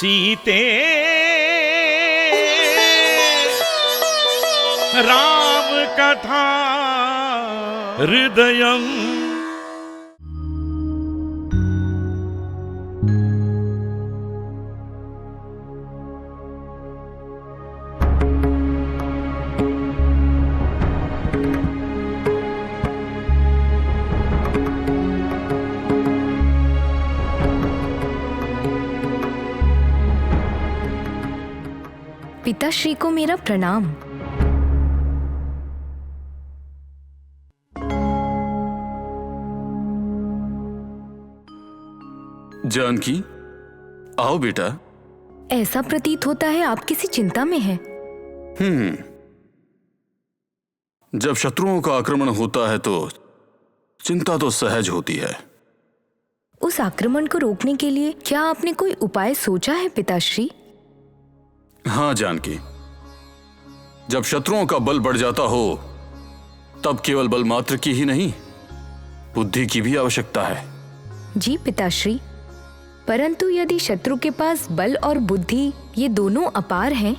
सीते राम कथा हृदयम्। पिताश्री को मेरा प्रणाम। जानकी, आओ बेटा। ऐसा प्रतीत होता है आप किसी चिंता में हैं। जब शत्रुओं का आक्रमण होता है तो चिंता तो सहज होती है। उस आक्रमण को रोकने के लिए क्या आपने कोई उपाय सोचा है पिताश्री? हाँ जानकी, जब शत्रुओं का बल बढ़ जाता हो तब केवल बल मात्र की ही नहीं, बुद्धि की भी आवश्यकता है। जी पिताश्री, परंतु यदि शत्रु के पास बल और बुद्धि ये दोनों अपार हैं,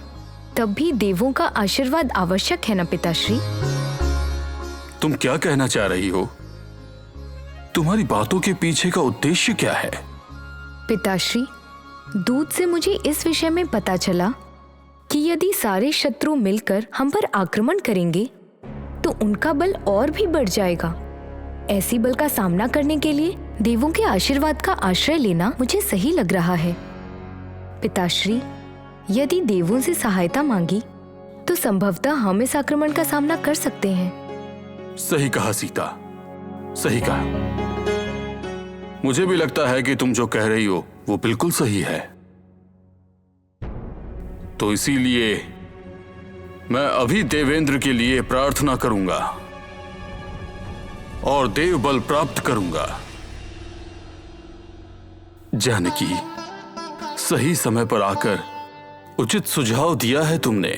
तब भी देवों का आशीर्वाद आवश्यक है ना पिताश्री? तुम क्या कहना चाह रही हो? तुम्हारी बातों के पीछे का उद्देश्य क्या है? पिताश्री, दूत से मुझे इस विषय में पता चला कि यदि सारे शत्रु मिलकर हम पर आक्रमण करेंगे तो उनका बल और भी बढ़ जाएगा। ऐसी बल का सामना करने के लिए देवों के आशीर्वाद का आश्रय लेना मुझे सही लग रहा है। पिताश्री, यदि देवों से सहायता मांगी तो संभवतः हम इस आक्रमण का सामना कर सकते हैं। सही कहा सीता, सही कहा। मुझे भी लगता है कि तुम जो कह रही हो वो बिल्कुल सही है। तो इसीलिए मैं अभी देवेंद्र के लिए प्रार्थना करूंगा और देव बल प्राप्त करूंगा। जानकी, सही समय पर आकर उचित सुझाव दिया है तुमने।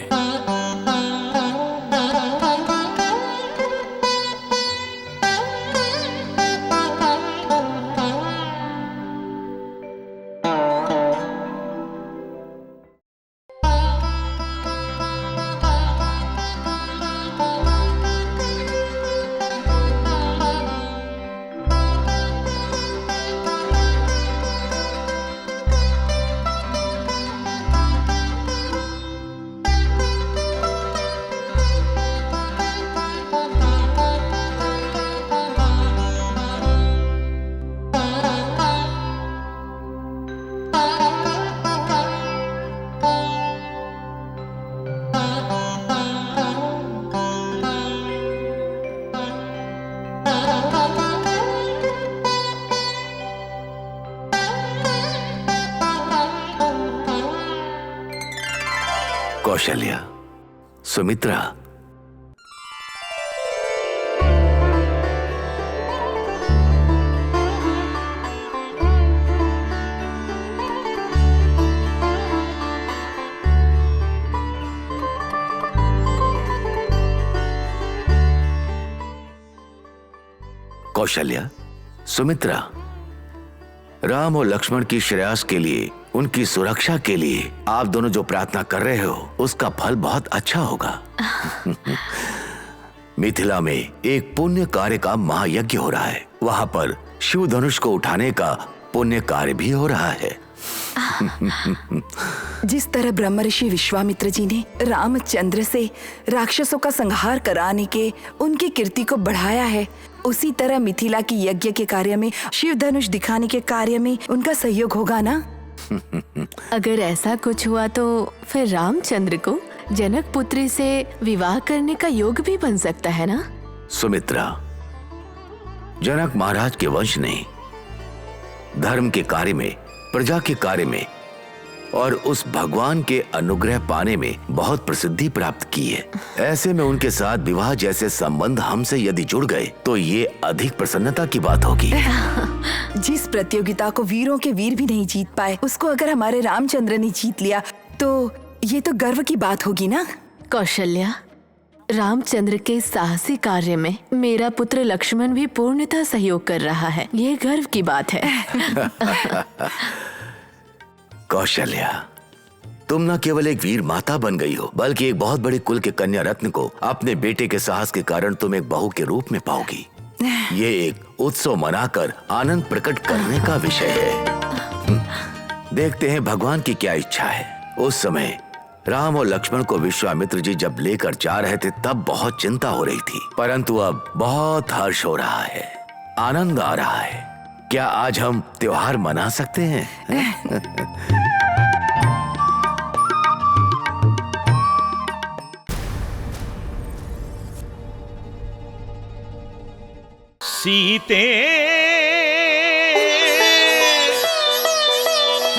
कौशल्या, सुमित्रा, कौशल्या, सुमित्रा, राम और लक्ष्मण की श्रेयस के लिए, उनकी सुरक्षा के लिए आप दोनों जो प्रार्थना कर रहे हो उसका फल बहुत अच्छा होगा। मिथिला में एक पुण्य कार्य का महायज्ञ हो रहा है। वहाँ पर शिव धनुष को उठाने का पुण्य कार्य भी हो रहा है। जिस तरह ब्रह्मर्षि विश्वामित्र जी ने रामचंद्र से राक्षसों का संहार कराने के उनकी कीर्ति को बढ़ाया है, उसी तरह मिथिला की यज्ञ के कार्य में, शिव धनुष दिखाने के कार्य में उनका सहयोग होगा ना? अगर ऐसा कुछ हुआ तो फिर रामचंद्र को जनक पुत्री से विवाह करने का योग भी बन सकता है ना? सुमित्रा, जनक महाराज के वंश ने धर्म के कार्य में, प्रजा के कार्य में और उस भगवान के अनुग्रह पाने में बहुत प्रसिद्धि प्राप्त की है। ऐसे में उनके साथ विवाह जैसे संबंध हमसे यदि जुड़ गए तो ये अधिक प्रसन्नता की बात होगी। जिस प्रतियोगिता को वीरों के वीर भी नहीं जीत पाए, उसको अगर हमारे रामचंद्र ने जीत लिया तो ये तो गर्व की बात होगी ना? कौशल्या, रामचंद्र के साहसी कार्य में मेरा पुत्र लक्ष्मण भी पूर्णतः सहयोग कर रहा है, ये गर्व की बात है। कौशल्या, तुम न केवल एक वीर माता बन गई हो, बल्कि एक बहुत बड़े कुल के कन्या रत्न को अपने बेटे के साहस के कारण तुम एक बहू के रूप में पाओगी। ये एक उत्सव मनाकर आनंद प्रकट करने का विषय है। देखते हैं भगवान की क्या इच्छा है। उस समय राम और लक्ष्मण को विश्वामित्र जी जब लेकर जा रहे थे तब बहुत चिंता हो रही थी, परंतु अब बहुत हर्ष हो रहा है, आनंद आ रहा है। क्या आज हम त्योहार मना सकते हैं? सीते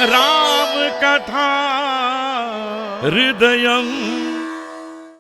राम कथा हृदयं